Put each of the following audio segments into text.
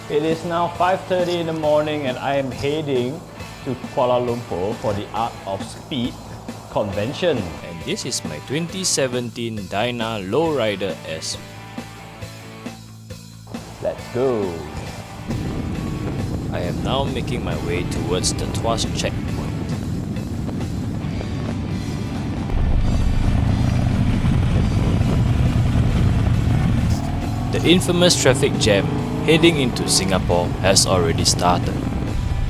It is now 5:30 in the morning and I am heading to Kuala Lumpur for the Art of Speed convention. And this is my 2017 Dyna Lowrider S. Let's go! I am now making my way towards the Tuas checkpoint. The infamous traffic jam heading into Singapore has already started.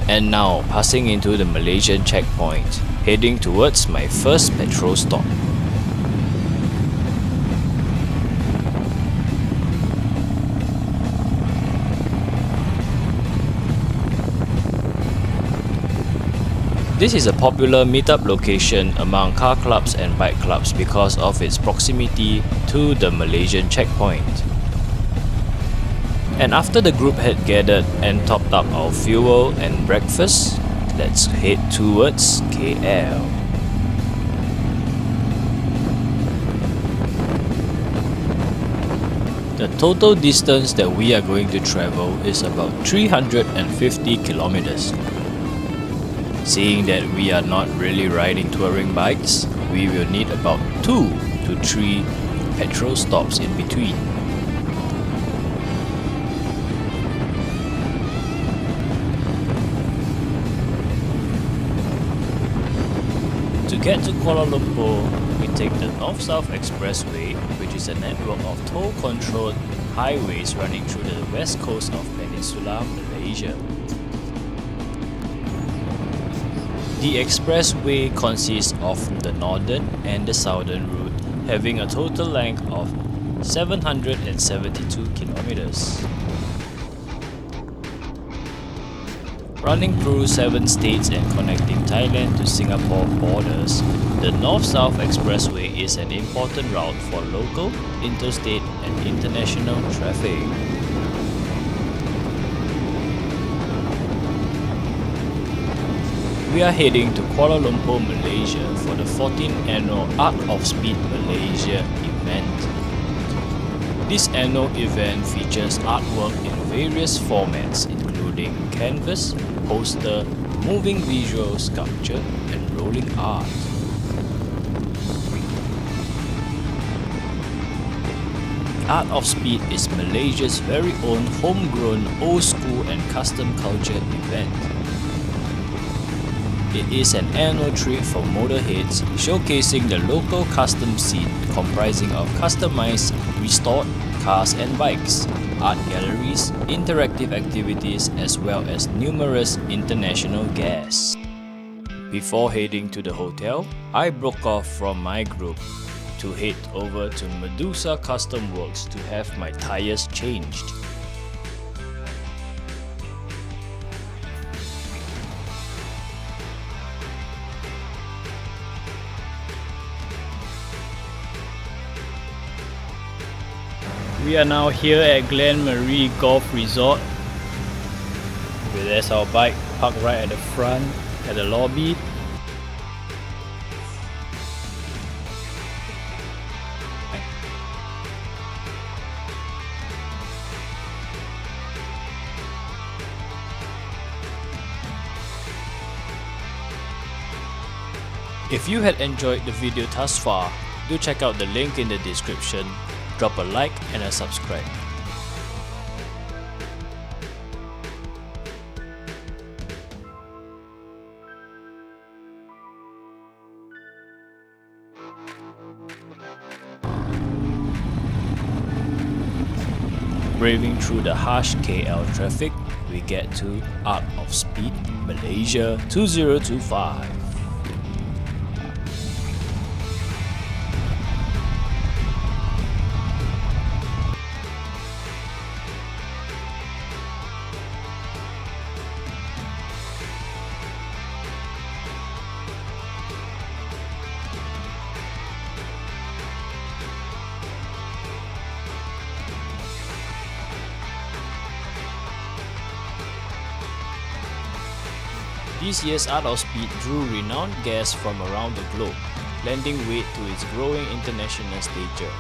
And now passing into the Malaysian checkpoint, heading towards my first petrol stop. This is a popular meetup location among car clubs and bike clubs because of its proximity to the Malaysian checkpoint. And after the group had gathered and topped up our fuel and breakfast, let's head towards KL. The total distance that we are going to travel is about 350 kilometers. Seeing that we are not really riding touring bikes, we will need about 2 to 3 petrol stops in between. To get to Kuala Lumpur, we take the North-South Expressway, which is a network of toll-controlled highways running through the west coast of Peninsular Malaysia. The expressway consists of the northern and the southern route, having a total length of 772 kilometers. Running through 7 states and connecting Thailand to Singapore borders, the North-South Expressway is an important route for local, interstate and international traffic. We are heading to Kuala Lumpur, Malaysia for the 14th annual Art of Speed Malaysia event. This annual event features artwork in various formats including canvas, poster, moving visual sculpture and rolling art. Art of Speed is Malaysia's very own homegrown, old school and custom culture event. It is an annual treat for motorheads, showcasing the local custom scene comprising of customized, restored cars and bikes, art galleries, interactive activities as well as numerous international guests. Before heading to the hotel, I broke off from my group to head over to Medusa Custom Works to have my tires changed. We are now here at Glen Golf Resort. There's our bike parked right at the front, at the lobby. If you had enjoyed the video thus far, do check out the link in the description, drop a like and a subscribe. Braving through the harsh KL traffic, we get to Art of Speed Malaysia 2025. This year's Art of Speed drew renowned guests from around the globe, lending weight to its growing international stature.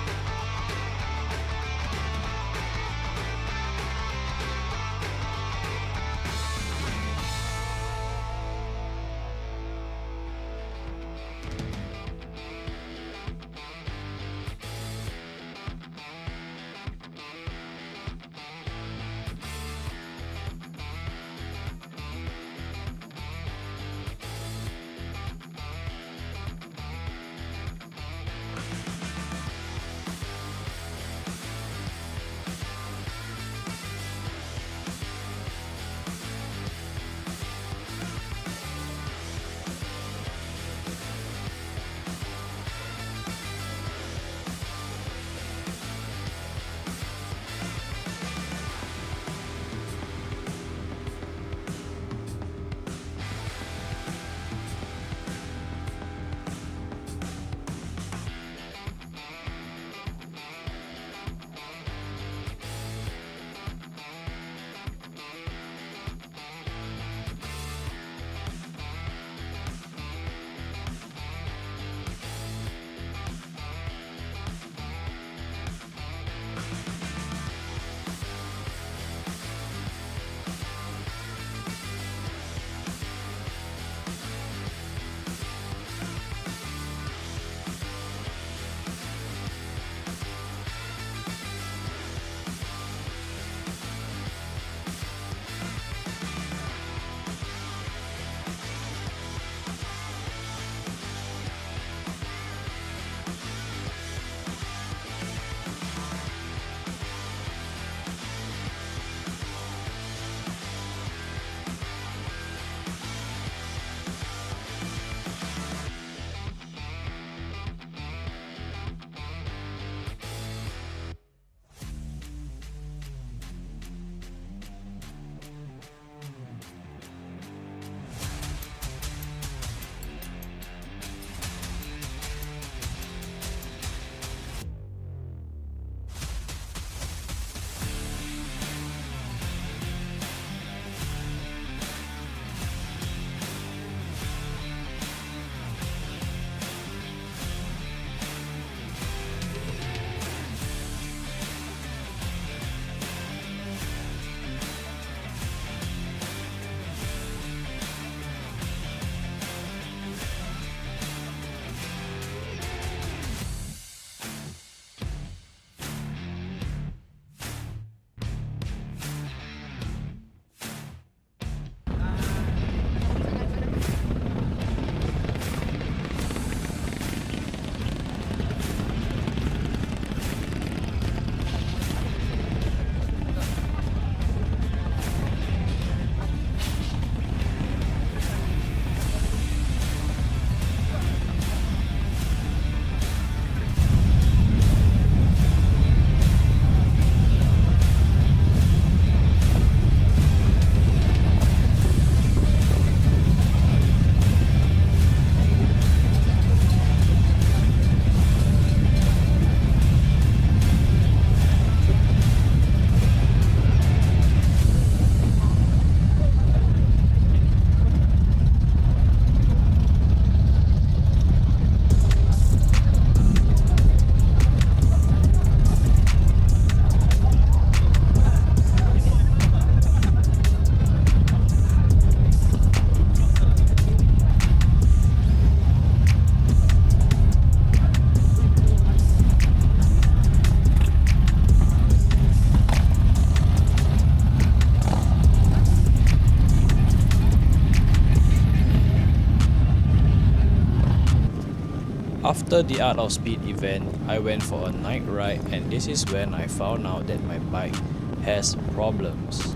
After the Art of Speed event, I went for a night ride, and this is when I found out that my bike has problems.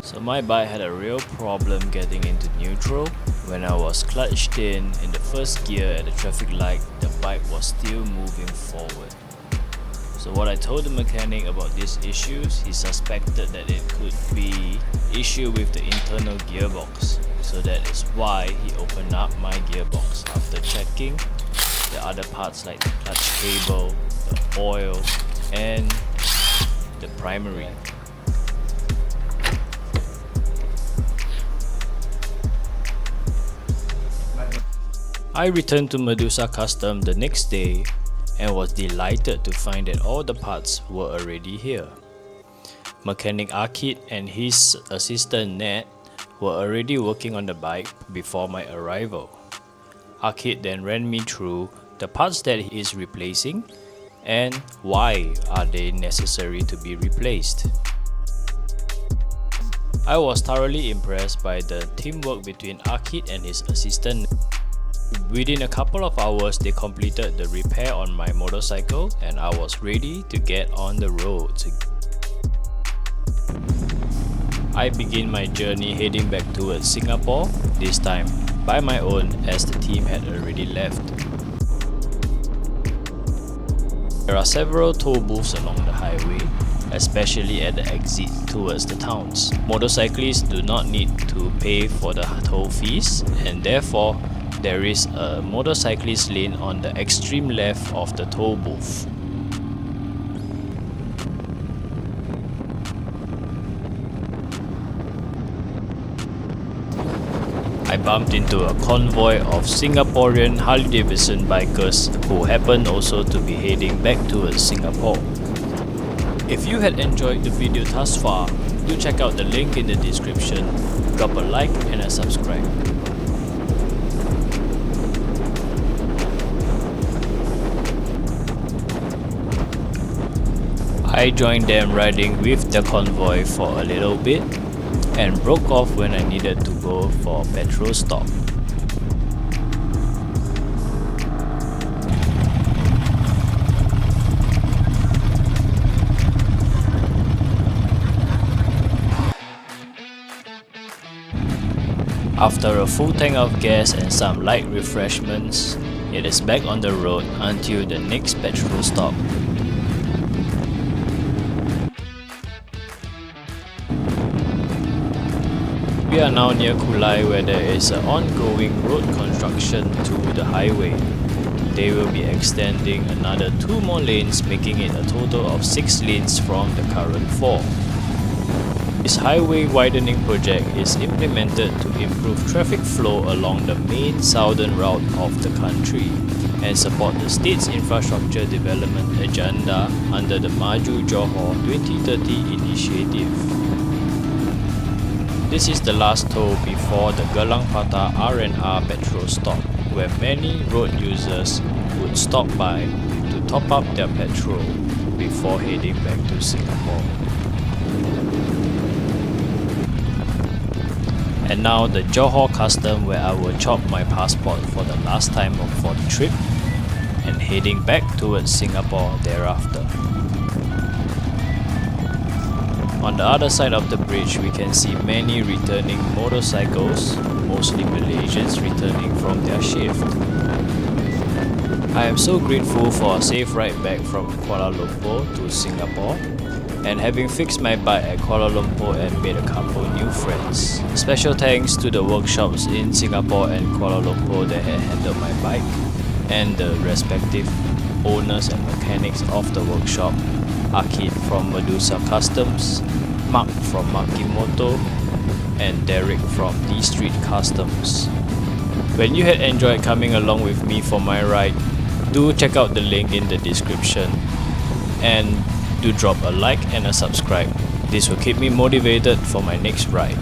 So my bike had a real problem getting into neutral. When I was clutched in the first gear at the traffic light, the bike was still moving forward. So what I told the mechanic about these issues, he suspected that it could be issue with the internal gearbox. So that is why he opened up my gearbox after checking the other parts like the clutch cable, the oil, and the primary. I returned to Medusa Custom the next day and was delighted to find that all the parts were already here. Mechanic Arkit and his assistant Ned were already working on the bike before my arrival. Arkit then ran me through the parts that he is replacing and why are they necessary to be replaced. I was thoroughly impressed by the teamwork between Arkit and his assistant. Within a couple of hours, they completed the repair on my motorcycle and I was ready to get on the road. I begin my journey heading back towards Singapore, this time by my own as the team had already left. There are several toll booths along the highway, especially at the exit towards the towns. Motorcyclists do not need to pay for the toll fees, and therefore there is a motorcyclist lane on the extreme left of the toll booth. I bumped into a convoy of Singaporean Harley Davidson bikers who happened also to be heading back towards Singapore. If you had enjoyed the video thus far, do check out the link in the description, drop a like and a subscribe. I joined them riding with the convoy for a little bit and broke off when I needed to go for a petrol stop. After a full tank of gas and some light refreshments, it is back on the road until the next petrol stop. We are now near Kulai, where there is an ongoing road construction to the highway. They will be extending another 2 more lanes, making it a total of 6 lanes from the current 4. This highway widening project is implemented to improve traffic flow along the main southern route of the country and support the state's infrastructure development agenda under the Maju Johor 2030 initiative. This is the last toll before the Gelang Patah R&R petrol stop, where many road users would stop by to top up their petrol before heading back to Singapore. And now the Johor Custom, where I will chop my passport for the last time for the trip and heading back towards Singapore thereafter. On the other side of the bridge, we can see many returning motorcycles, mostly Malaysians returning from their shift. I am so grateful for a safe ride back from Kuala Lumpur to Singapore, and having fixed my bike at Kuala Lumpur and made a couple new friends. Special thanks to the workshops in Singapore and Kuala Lumpur that had handled my bike, and the respective owners and mechanics of the workshop, Arkit from Medusa Customs, Mark from Makimoto, and Derek from D Street Customs. When you had enjoyed coming along with me for my ride, do check out the link in the description and do drop a like and a subscribe. This will keep me motivated for my next ride.